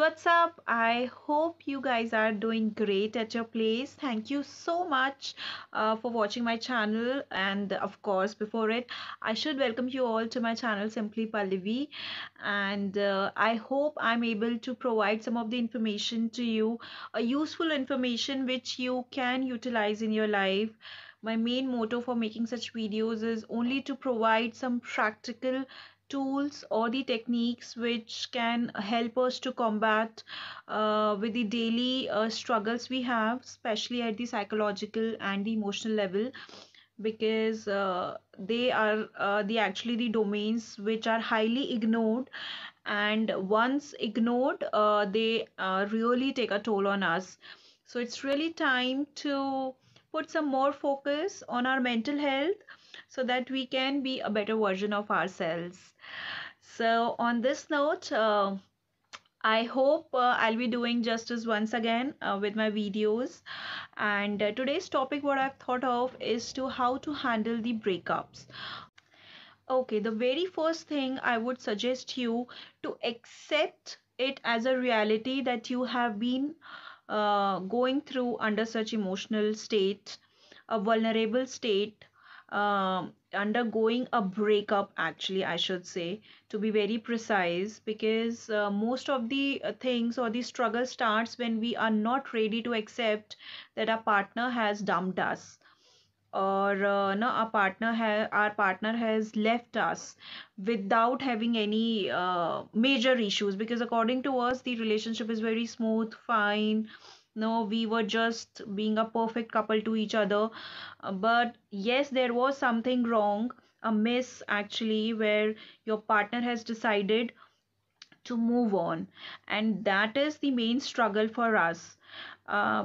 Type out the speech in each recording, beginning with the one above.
what's up? I hope you guys are doing great at your place. Thank you so much for watching my channel. And of course, before it, I should welcome you all to my channel, Simply Pallavi. And I hope I'm able to provide some of the information to you, a useful information which you can utilize in your life. My main motto for making such videos is only to provide some practical tools or the techniques which can help us to combat with the daily struggles we have, especially at the psychological and the emotional level, because they are the actually the domains which are highly ignored, and once ignored, they really take a toll on us. So it's really time to put some more focus on our mental health so that we can be a better version of ourselves. So, on this note, I hope I'll be doing justice once again with my videos. And today's topic, what I've thought of, is to how to handle the breakups. Okay, the very first thing I would suggest you to accept it as a reality that you have been going through under such emotional state, a vulnerable state, undergoing a breakup, actually, I should say, to be very precise, because most of the things or the struggle starts when we are not ready to accept that our partner has dumped us, or no, our partner has left us without having any major issues, because according to us the relationship is very smooth, fine. No, we were just being a perfect couple to each other. But yes, there was something wrong, a miss actually, where your partner has decided to move on, and that is the main struggle for us.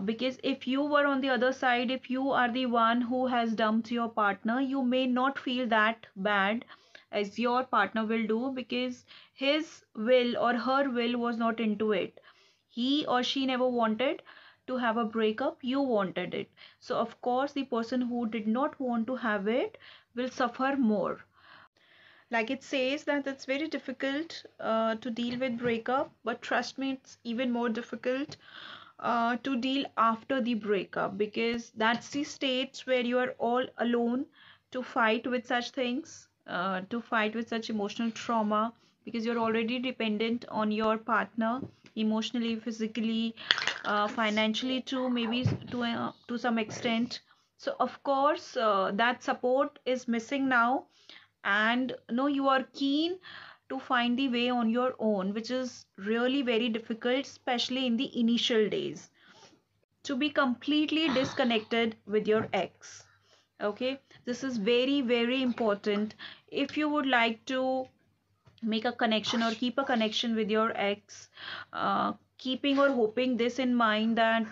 Because if you were on the other side, if you are the one who has dumped your partner, you may not feel that bad as your partner will do, because his will or her will was not into it. He or she never wanted to have a breakup, you wanted it. So of course the person who did not want to have it will suffer more. Like it says that it's very difficult to deal with breakup, but trust me, it's even more difficult to deal after the breakup, because that's the stage where you are all alone to fight with such things, to fight with such emotional trauma, because you're already dependent on your partner emotionally, physically, financially too, maybe to some extent. So of course, that support is missing now, and no, you are keen to find the way on your own, which is really very difficult, especially in the initial days, to be completely disconnected with your ex. Okay, this is very very important. If you would like to make a connection or keep a connection with your ex, keeping or hoping this in mind that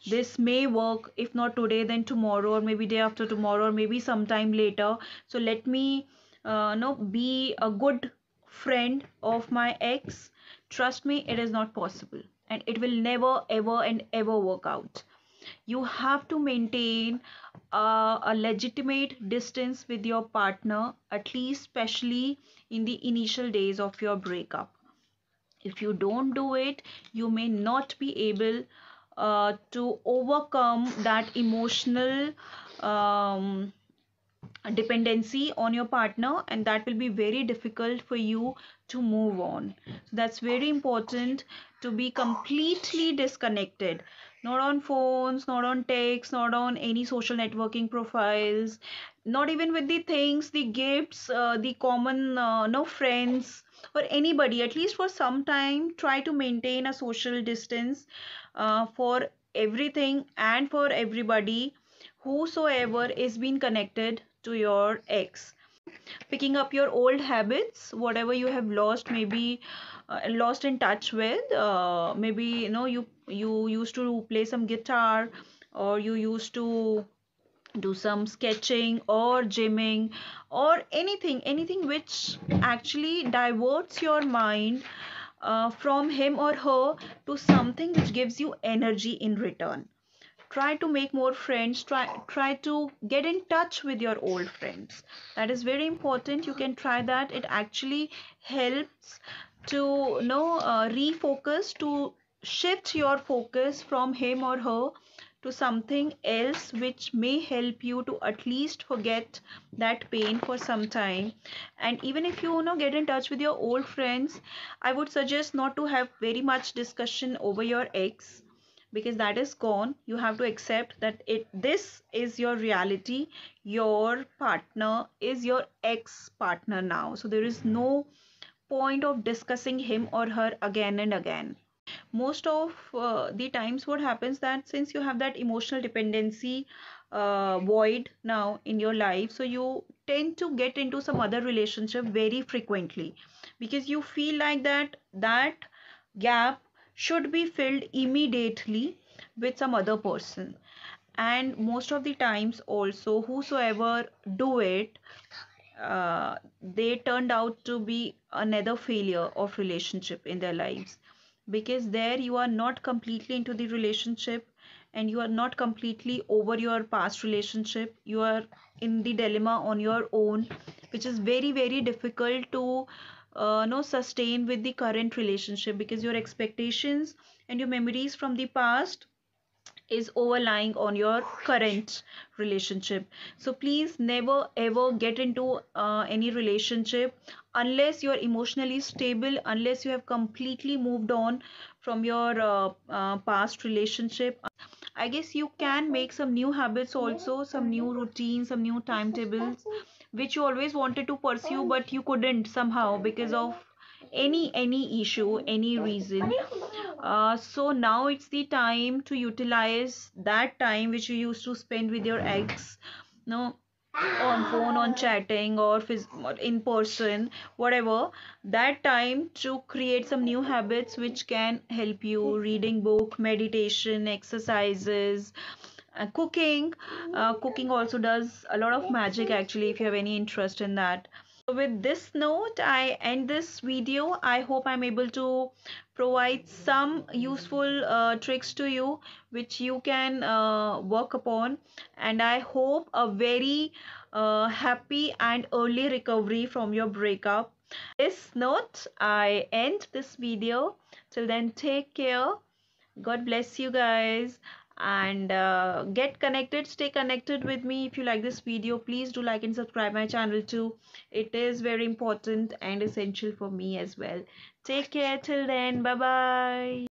this may work, if not today then tomorrow, or maybe day after tomorrow, or maybe sometime later, so let me no be a good friend of my ex. Trust me, it is not possible, and it will never ever and ever work out. You have to maintain a legitimate distance with your partner, at least especially in the initial days of your breakup. If you don't do it, you may not be able to overcome that emotional um, dependency on your partner, and that will be very difficult for you to move on. So that's very important, to be completely disconnected, not on phones, not on texts, not on any social networking profiles, not even with the things, the gifts, the common no friends or anybody. At least for some time try to maintain a social distance for everything and for everybody whosoever is being connected to your ex. Picking up your old habits, whatever you have lost, maybe lost in touch with, maybe you used to play some guitar, or you used to do some sketching or gymming, or anything which actually diverts your mind from him or her to something which gives you energy in return. Try to make more friends, try to get in touch with your old friends. That is very important. You can try that. It actually helps to refocus, to shift your focus from him or her to something else which may help you to at least forget that pain for some time. And even if you know get in touch with your old friends, I would suggest not to have very much discussion over your ex, because that is gone. You have to accept that it this is your reality. Your partner is your ex partner now, so there is no point of discussing him or her again and again. Most of the times what happens that since you have that emotional dependency void now in your life, so you tend to get into some other relationship very frequently, because you feel like that gap should be filled immediately with some other person. And most of the times also, whosoever do it, they turned out to be another failure of relationship in their lives, because there you are not completely into the relationship, and you are not completely over your past relationship. You are in the dilemma on your own, which is very very difficult to no sustain with the current relationship, because your expectations and your memories from the past is overlying on your current relationship. So please never ever get into any relationship unless you're emotionally stable, unless you have completely moved on from your past relationship. I guess you can make some new habits also, some new routines, some new timetables, which you always wanted to pursue but you couldn't somehow because of any issue, any reason. So now it's the time to utilize that time which you used to spend with your ex, no, on phone, on chatting, or in person, whatever. That time to create some new habits which can help you: reading book, meditation, exercises, cooking. Cooking also does a lot of magic actually, if you have any interest in that. So with this note, I end this video. I hope I'm able to provide some useful tricks to you which you can work upon. And I hope a very happy and early recovery from your breakup. This note, I end this video. Till then, take care. God bless you guys, and get connected, stay connected with me. If you like this video, please do like and subscribe my channel too. It is very important and essential for me as well. Take care till then. Bye bye.